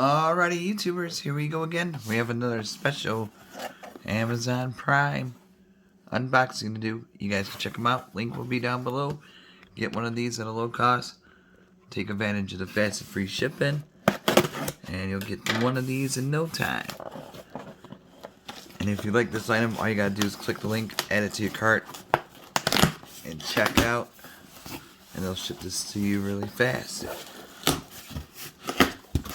Alrighty, YouTubers, here we go again. We have another special Amazon Prime unboxing to do. You guys can check them out. Link will be down below. Get one of these at a low cost. Take advantage of the fast and free shipping. And you'll get one of these in no time. And if you like this item, all you gotta do is click the link, add it to your cart, and check out. And they'll ship this to you really fast.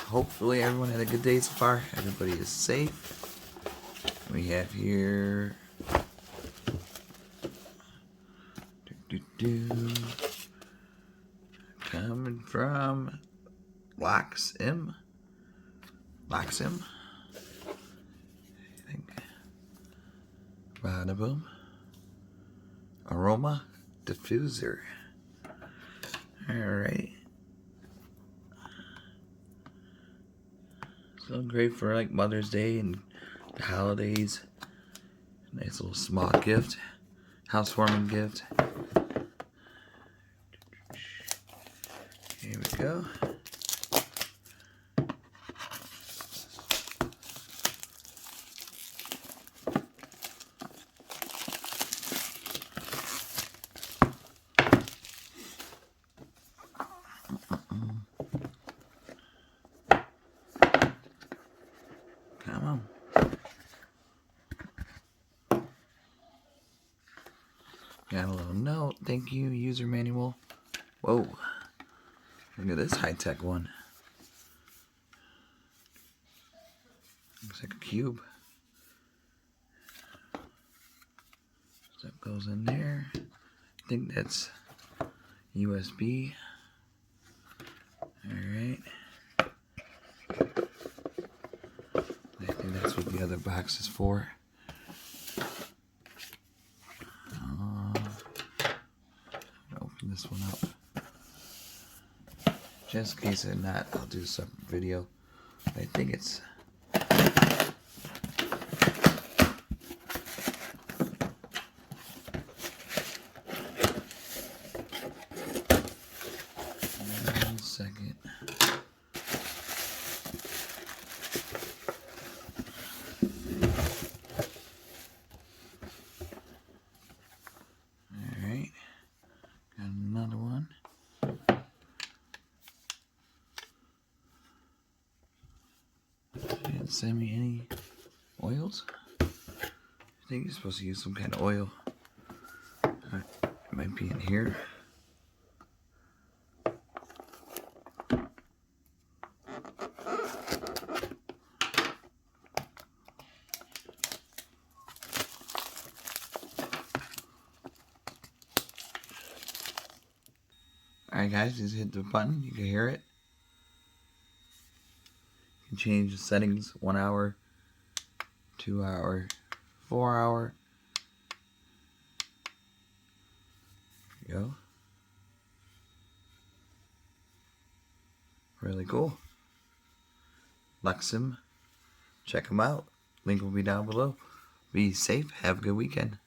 Hopefully everyone had a good day so far. Everybody is safe. We have here coming from LOXIM. I think. Bada boom. Aroma Diffuser. Alright. So great for like Mother's Day and the holidays. Nice little small gift. Housewarming gift. Here we go. Come on. Got a little note. Thank you. User manual. Whoa. Look at this high-tech one. Looks like a cube. Stuff goes in there. I think that's USB. Alright. I think that's what the other box is for. Open this one up. Just in case it's not, I'll do a separate video. I think it's... One second. Alright. Got another one. Didn't send me any oils. I think you're supposed to use some kind of oil. It might be in here. Alright guys, just hit the button, you can hear it. You can change the settings, 1 hour, 2 hour, 4 hour. There you go. Really cool. LOXIM. Check them out. Link will be down below. Be safe. Have a good weekend.